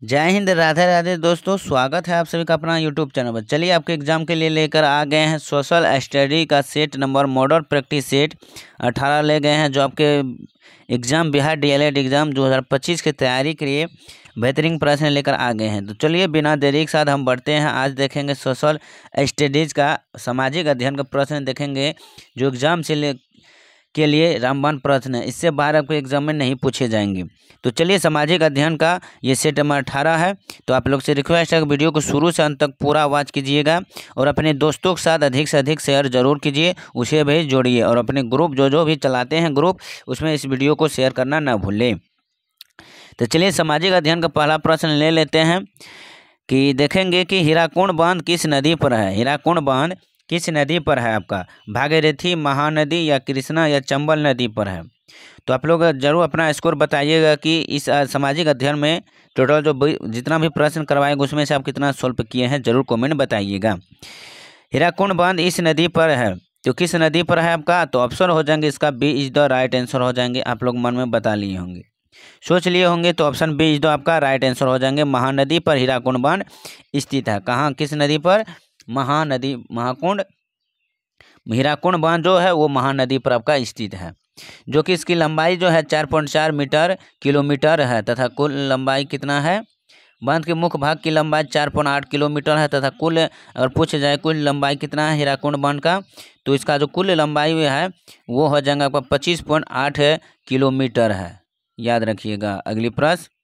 जय हिंद, राधे राधे दोस्तों। स्वागत है आप सभी का अपना यूट्यूब चैनल पर। चलिए आपके एग्जाम के लिए लेकर आ गए हैं सोशल स्टडी का set number model practice set 18 ले गए हैं, जो आपके एग्जाम बिहार डीएलएड एग्जाम 2025 की तैयारी के लिए बेहतरीन प्रश्न लेकर आ गए हैं। तो चलिए बिना देरी के साथ हम बढ़ते हैं। आज देखेंगे सोशल स्टडीज़ का सामाजिक अध्ययन का प्रश्न देखेंगे, जो एग्जाम से के लिए रामबाण प्रश्न है। इससे बाहर आपको एग्जाम में नहीं पूछे जाएंगे। तो चलिए सामाजिक अध्ययन का ये सेट नंबर 18 है। तो आप लोग से रिक्वेस्ट है कि वीडियो को शुरू से अंत तक पूरा वॉच कीजिएगा और अपने दोस्तों के साथ अधिक से अधिक शेयर जरूर कीजिए, उसे भी जोड़िए और अपने ग्रुप जो भी चलाते हैं ग्रुप, उसमें इस वीडियो को शेयर करना ना भूलें। तो चलिए सामाजिक अध्ययन का पहला प्रश्न ले लेते हैं कि देखेंगे कि हीराकुंड बांध किस नदी पर है। हीराकुंड बांध किस नदी पर है आपका? भागीरथी, महानदी या कृष्णा या चंबल नदी पर है। तो आप लोग जरूर अपना स्कोर बताइएगा कि इस सामाजिक अध्ययन में टोटल जो जितना भी प्रश्न करवाएंगे उसमें से आप कितना सॉल्व किए हैं, जरूर कमेंट बताइएगा। हीराकुंड बांध इस नदी पर है, तो किस नदी पर है आपका? तो ऑप्शन हो जाएंगे इसका B is the right answer हो जाएंगे। आप लोग मन में बता लिए होंगे, सोच लिए होंगे, तो ऑप्शन बी इज द आपका राइट आंसर हो जाएंगे। महानदी पर हीराकुंड बांध स्थित है। कहाँ, किस नदी पर? महानदी, महाकुंड, हीराकुंड बांध जो है वो महानदी पर आपका स्थित है, जो कि इसकी लंबाई जो है 4.4 मीटर किलोमीटर है तथा कुल लंबाई कितना है? बांध के मुख्य भाग की लंबाई 4.8 किलोमीटर है तथा कुल, अगर पूछ जाए कुल लंबाई कितना है हीराकुंड बांध का, तो इसका जो कुल लंबाई है वो हो जाएगा आपका 25.8 किलोमीटर है। याद रखिएगा। अगली प्रश्न,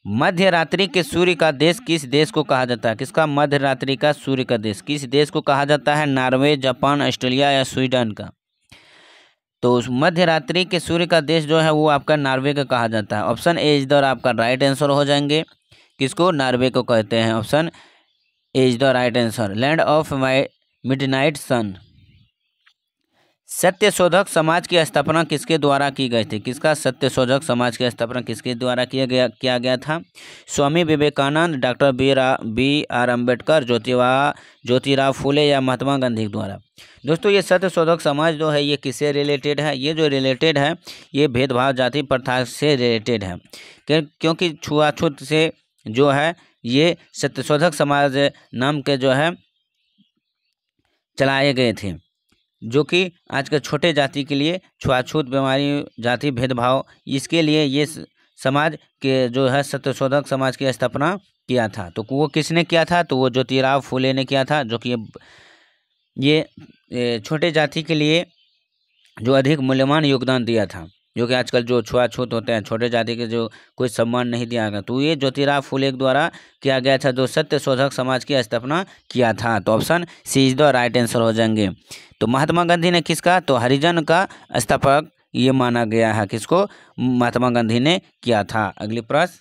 मध्य रात्रि के सूर्य का देश किस देश को कहा जाता है? किसका मध्य रात्रि का सूर्य का देश किस देश को कहा जाता है? नॉर्वे, जापान, ऑस्ट्रेलिया या स्वीडन का? तो उस मध्य रात्रि के सूर्य का देश जो है वो आपका नॉर्वे का कहा जाता है। ऑप्शन ए इज द आपका राइट आंसर हो जाएंगे। किसको? नॉर्वे को कहते हैं। Option A is the right answer. Land of midnight sun. Satyashodhak Samaj की स्थापना किसके द्वारा की गई थी? किसका सत्यशोधक समाज की स्थापना किसके द्वारा किया गया था? Swami Vivekananda, doctor B R Ambedkar, Jyotirao Phule या महात्मा गांधी द्वारा? दोस्तों ये सत्यशोधक समाज जो है ये किससे रिलेटेड है? ये जो रिलेटेड है ये भेदभाव जाति प्रथा से रिलेटेड है, क्योंकि छुआछूत से जो है ये सत्यशोधक समाज नाम के जो है चलाए गए थे, जो कि आज के छोटे जाति के लिए छुआछूत बीमारी, जाति भेदभाव, इसके लिए ये समाज के जो है सत्यशोधक समाज की स्थापना किया था। तो वो किसने किया था? तो वो ज्योतिराव फूले ने किया था, जो कि ये छोटे जाति के लिए जो अधिक मूल्यवान योगदान दिया था, जो कि आजकल जो छुआछूत होते हैं छोटे जाति के जो कोई सम्मान नहीं दिया गया, तो ये ज्योतिराव फूले के द्वारा किया गया था, जो सत्यशोधक समाज की स्थापना किया था। तो option C is the right answer हो जाएंगे। तो महात्मा गांधी ने किसका? तो हरिजन का स्थापक ये माना गया है। किसको? महात्मा गांधी ने किया था। अगली प्रश्न,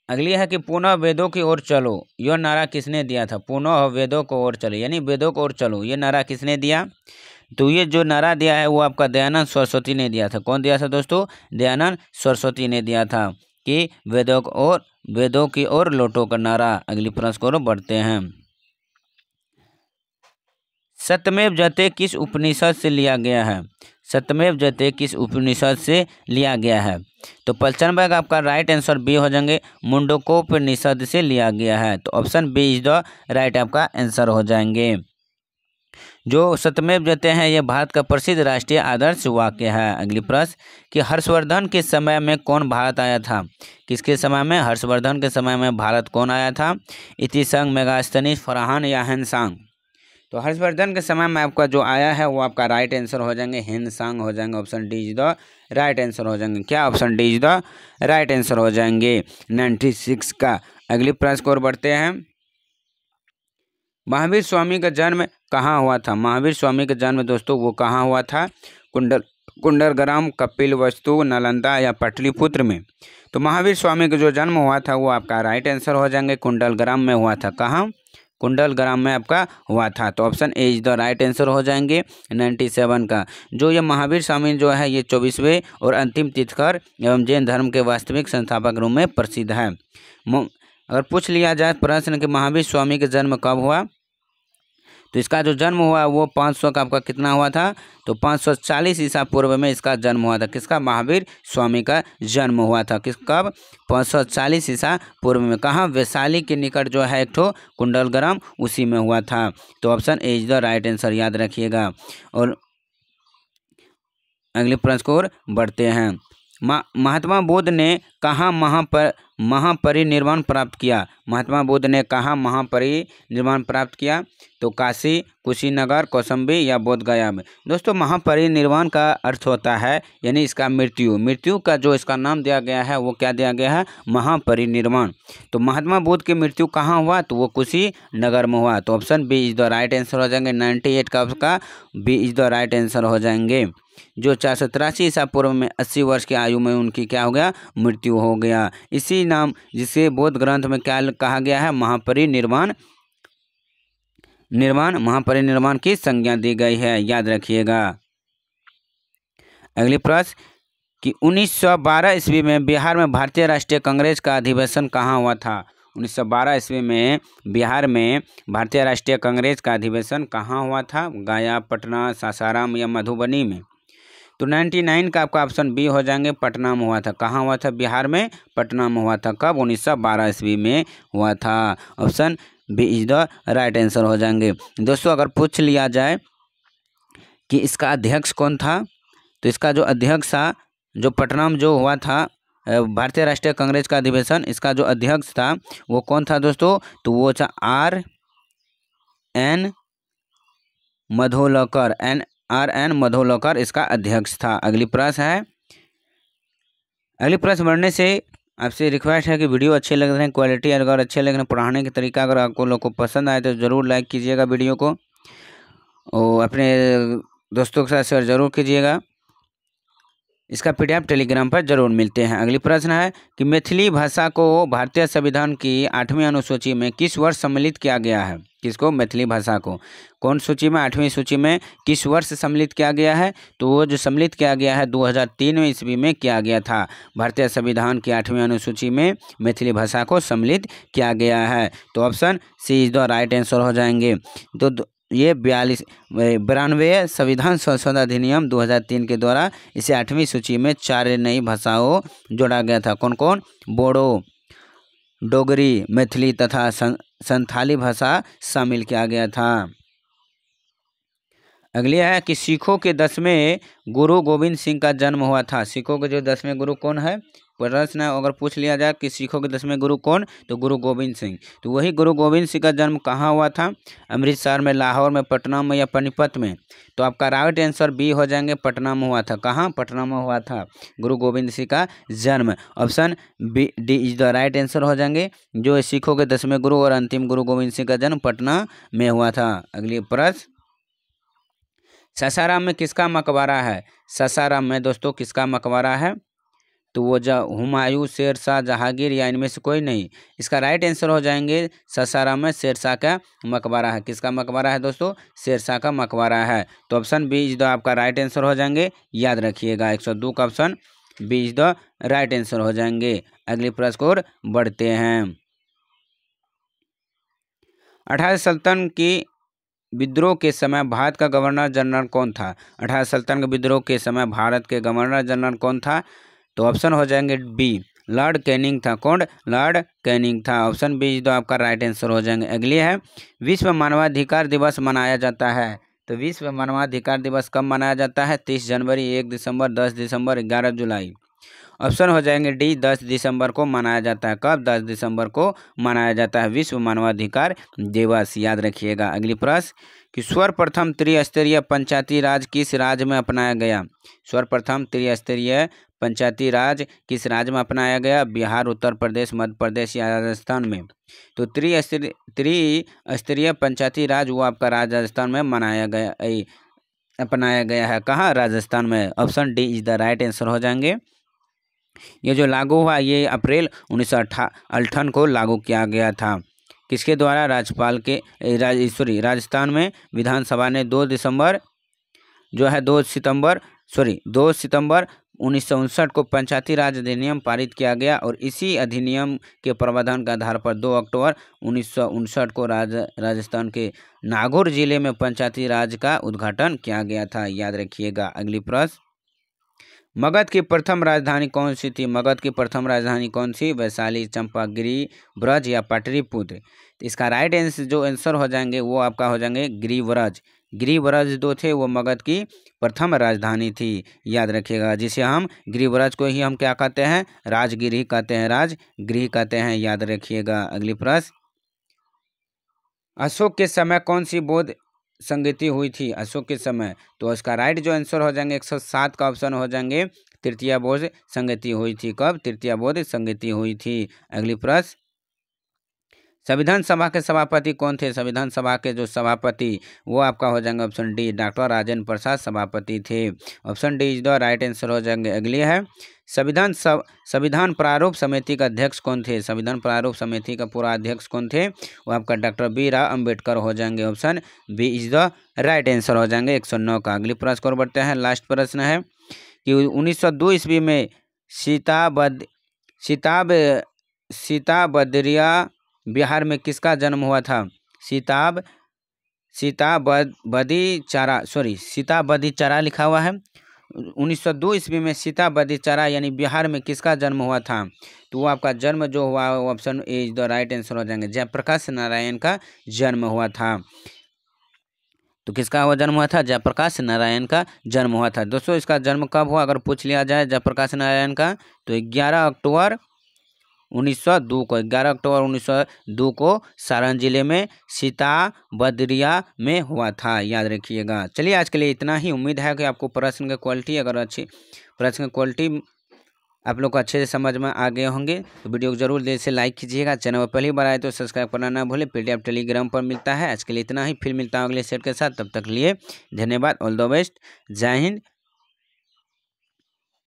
अगली है कि पुनः वेदों की ओर चलो, यह नारा किसने दिया था? पुनः वेदों को ओर चलो, यानी वेदों को ओर चलो, ये नारा किसने दिया? तो ये जो नारा दिया है वो आपका दयानंद सरस्वती ने दिया था। कौन दिया था दोस्तों? दयानंद सरस्वती ने दिया था कि वेदों की ओर लौटो का नारा। अगली प्रश्न को बढ़ते हैं। सत्यमेव जयते किस उपनिषद से लिया गया है? सत्यमेव जयते किस उपनिषद से लिया गया है? तो पलचनबैग आपका राइट आंसर बी हो जाएंगे, मुंडकोपनिषद से लिया गया है। तो option B is the right आपका आंसर हो जाएंगे। जो सत्यमेव जयते हैं ये भारत का प्रसिद्ध राष्ट्रीय आदर्श वाक्य है। अगली प्रश्न, कि हर्षवर्धन के समय में कौन भारत आया था? किसके समय में? हर्षवर्धन के समय में भारत कौन आया था? इतिसंग, मेगास्थनीज, फरहान या हिंदसांग? तो हर्षवर्धन के समय में आपका जो आया है वो आपका राइट आंसर हो जाएंगे, हिंदसांग हो जाएंगे। Option D is the right answer हो जाएंगे। क्या? Option D is the right answer हो जाएंगे 96 का। अगली प्रश्न को बढ़ते हैं। महावीर स्वामी का जन्म कहाँ हुआ था? महावीर स्वामी का जन्म दोस्तों वो कहाँ हुआ था? कुंडलग्राम, कपिलवस्तु, नालंदा या पाटलिपुत्र में? तो महावीर स्वामी का जो जन्म हुआ था वो आपका राइट आंसर हो जाएंगे, कुंडलग्राम में हुआ था। कहाँ? कुंडलग्राम में आपका हुआ था। तो option A is the right answer हो जाएंगे 97 का। जो ये महावीर स्वामी जो है ये 24वें और अंतिम तीर्थंकर एवं जैन धर्म के वास्तविक संस्थापक रूप में प्रसिद्ध है। अगर पूछ लिया जाए प्रश्न कि महावीर स्वामी का जन्म कब हुआ, तो इसका जो जन्म हुआ वो 500 का आपका कितना हुआ था, तो 540 ईसा पूर्व में इसका जन्म हुआ था। किसका? महावीर स्वामी का जन्म हुआ था। किस कब? 540 ईसा पूर्व में। कहाँ? वैशाली के निकट जो है एक ठो कुंडलग्राम, उसी में हुआ था। तो option A is the right answer, याद रखिएगा। और अगले प्रश्न को ओर बढ़ते हैं। महात्मा बुद्ध ने कहाँ महापरिनिर्वाण प्राप्त किया? महात्मा बुद्ध ने कहाँ महापरिनिर्वाण प्राप्त किया? तो काशी, कुशीनगर, कौशाम्बी या बोध गया में। दोस्तों महापरिनिर्वाण का अर्थ होता है यानी इसका मृत्यु का जो इसका नाम दिया गया है वो क्या दिया गया है? महापरिनिर्वाण। तो महात्मा बुद्ध की मृत्यु कहाँ हुआ? तो वो कुशीनगर में हुआ। तो option B is the right answer हो जाएंगे। 98 का उसका B is the right answer हो जाएंगे। जो 483 ईसा पूर्व में 80 वर्ष की आयु में उनकी क्या हो गया? मृत्यु हो गया। इसी नाम जिसे बौद्ध ग्रंथ में क्या कहा गया है? महापरिनिर्वाण की संज्ञा दी गई है, याद रखिएगा। अगली प्रश्न कि 1912 ईस्वी में बिहार में भारतीय राष्ट्रीय कांग्रेस का अधिवेशन कहाँ हुआ था? 1912 ईस्वी में बिहार में भारतीय राष्ट्रीय कांग्रेस का अधिवेशन कहाँ हुआ था? गया, पटना, सासाराम या मधुबनी में। तो 99 का आपका ऑप्शन बी हो जाएंगे, पटना में हुआ था। कहाँ हुआ था? बिहार में पटना में हुआ था। कब? 1912 ईस्वी में हुआ था। Option B is the right answer हो जाएंगे। दोस्तों अगर पूछ लिया जाए कि इसका अध्यक्ष कौन था, तो इसका जो अध्यक्ष था, जो पटना में जो हुआ था भारतीय राष्ट्रीय कांग्रेस का अधिवेशन, इसका जो अध्यक्ष था वो कौन था दोस्तों? तो वो था R.N. मधोलकर इसका अध्यक्ष था। अगली प्रश्न है। अगली प्रश्न बढ़ने से आपसे रिक्वेस्ट है कि वीडियो अच्छे लग रहे हैं, क्वालिटी अगर अच्छे लग रहे हैं, पढ़ाने का तरीका अगर आपको लोग को पसंद आए तो ज़रूर लाइक कीजिएगा वीडियो को और अपने दोस्तों के साथ शेयर ज़रूर कीजिएगा। इसका PDF टेलीग्राम पर जरूर मिलते हैं। अगली प्रश्न है कि मैथिली भाषा को भारतीय संविधान की 8वीं अनुसूची में किस वर्ष सम्मिलित किया गया है? किसको? मैथिली भाषा को कौन सूची में? 8वीं सूची में किस वर्ष सम्मिलित किया गया है? तो वो जो सम्मिलित किया गया है 2003 ईस्वी में किया गया था। भारतीय संविधान की 8वीं अनुसूची में मैथिली भाषा को सम्मिलित किया गया है। तो option C is the right answer हो जाएंगे। तो ये 92वें संविधान संशोधन अधिनियम 2003 के द्वारा इसे 8वीं सूची में 4 नई भाषाओं जोड़ा गया था। कौन कौन? बोडो, डोगरी, मैथिली तथा संथाली भाषा शामिल किया गया था। अगली है कि सिखों के 10वें गुरु गोविंद सिंह का जन्म हुआ था। सिखों के जो 10वें गुरु कौन है? प्रश्न है अगर पूछ लिया जाए कि सिखों के 10वें गुरु कौन, तो गुरु गोविंद सिंह। तो वही गुरु गोविंद सिंह का जन्म कहाँ हुआ था? अमृतसर में, लाहौर में, पटना में या पानीपत में। तो आपका राइट आंसर बी हो जाएंगे, पटना में हुआ था। कहाँ? पटना में हुआ था गुरु गोविंद सिंह का जन्म। Option B D is the right answer हो जाएंगे। जो सिखों के 10वें गुरु और अंतिम गुरु गोविंद सिंह का जन्म पटना में हुआ था। अगली प्रश्न, सासाराम में किसका मकबरा है? सासाराम में दोस्तों किसका मकबरा है? तो वो हुमायूं, शेरशाह, जहांगीर या इनमें से कोई नहीं। इसका राइट आंसर हो जाएंगे सासाराम में शेरशाह का मकबरा है। किसका मकबरा है दोस्तों? शेरशाह का मकबरा है। तो ऑप्शन बी इज द आपका राइट आंसर हो जाएंगे, याद रखिएगा। 102 का option B is the right answer हो जाएंगे। अगली प्रश्न को और बढ़ते हैं। 18 सल्तनत की विद्रोह के समय भारत का गवर्नर जनरल कौन था? 18 सल्तनत के विद्रोह के समय भारत के गवर्नर जनरल कौन था? तो ऑप्शन हो जाएंगे बी, लॉर्ड कैनिंग था। कौन? लॉर्ड कैनिंग था। ऑप्शन बी तो आपका राइट आंसर हो जाएंगे। अगली है, विश्व मानवाधिकार दिवस मनाया जाता है। तो विश्व मानवाधिकार दिवस कब मनाया जाता है? 30 जनवरी, 1 दिसंबर, 10 दिसंबर, 11 जुलाई। ऑप्शन हो जाएंगे डी, 10 दिसंबर को मनाया जाता है। कब? 10 दिसंबर को मनाया जाता है विश्व मानवाधिकार दिवस, याद रखिएगा। अगली प्रश्न कि सर्वप्रथम त्रिस्तरीय पंचायती राज किस राज्य में अपनाया गया? सर्वप्रथम त्रिस्तरीय पंचायती राज किस राज्य में अपनाया गया? बिहार, उत्तर प्रदेश, मध्य प्रदेश या राजस्थान में। तो त्रिस्तरीय पंचायती राज वो आपका राजस्थान में अपनाया गया है। कहाँ? राजस्थान में। Option D is the right answer हो जाएंगे। ये जो लागू हुआ ये अप्रैल 1958 को लागू किया गया था। किसके द्वारा? राज्यपाल के राजस्थान में विधानसभा ने 2 सितंबर 1959 को पंचायती राज अधिनियम पारित किया गया और इसी अधिनियम के प्रावधान के आधार पर 2 अक्टूबर 1959 को राजस्थान के नागौर जिले में पंचायती राज का उद्घाटन किया गया था। याद रखिएगा। अगली प्रश्न, मगध की प्रथम राजधानी कौन सी थी? मगध की प्रथम राजधानी कौन सी? वैशाली, चंपागिरी, ब्रज या पाटलिपुत्र? तो इसका राइट आंसर जो आंसर हो जाएंगे वो आपका हो जाएंगे गिरिव्रज। गिरिव्रज जो थे वो मगध की प्रथम राजधानी थी। याद रखिएगा। जिसे हम गिरिव्रज को ही हम क्या कहते हैं? राजगिरी कहते हैं, राजगिरी कहते हैं। याद रखिएगा। अगली प्रश्न, अशोक के समय कौन सी बौद्ध संगति हुई थी? अशोक के समय, तो इसका राइट जो आंसर हो जाएंगे 107 का ऑप्शन हो जाएंगे तृतीय बौद्ध संगति हुई थी। कब? तृतीय बौद्ध संगति हुई थी। अगली प्रश्न, संविधान सभा के सभापति कौन थे? संविधान सभा के जो सभापति वो आपका हो जाएंगे option D, doctor Rajendra Prasad सभापति थे। Option D is the right answer हो जाएंगे। अगली है, संविधान प्रारूप समिति का अध्यक्ष कौन थे? संविधान प्रारूप समिति का पूरा अध्यक्ष कौन थे? वो आपका डॉक्टर बी.आर. अम्बेडकर हो जाएंगे। Option B is the right answer हो जाएंगे 109 का। अगली प्रश्न को बढ़ते हैं। लास्ट प्रश्न है कि 1902 ईस्वी में सीताबदिया बिहार में किसका जन्म हुआ था? सीताबदीचारा लिखा हुआ है। 1902 ईस्वी में सीताबदीचारा यानी बिहार में किसका जन्म हुआ था? तो वो आपका जन्म जो हुआ option A is the right answer हो जाएंगे। जयप्रकाश नारायण का जन्म हुआ था। तो किसका हुआ जन्म हुआ था? जयप्रकाश नारायण का जन्म हुआ था। दोस्तों इसका जन्म कब हुआ अगर पूछ लिया जाए जयप्रकाश नारायण का, तो 11 अक्टूबर 1902 को 11 अक्टूबर 1902 को सारण जिले में सीताबदिया में हुआ था। याद रखिएगा। चलिए आज के लिए इतना ही। उम्मीद है कि आपको प्रश्न की क्वालिटी आप लोग को अच्छे से समझ में आ गए होंगे। तो वीडियो को जरूर देर से लाइक कीजिएगा। चैनल पर पहली बार आए तो सब्सक्राइब करना ना भूलें। PDF टेलीग्राम पर मिलता है। आज के लिए इतना ही। फिर मिलता हूँ अगले सेट के साथ। तब तक लिए धन्यवाद। All the best. जय हिंद,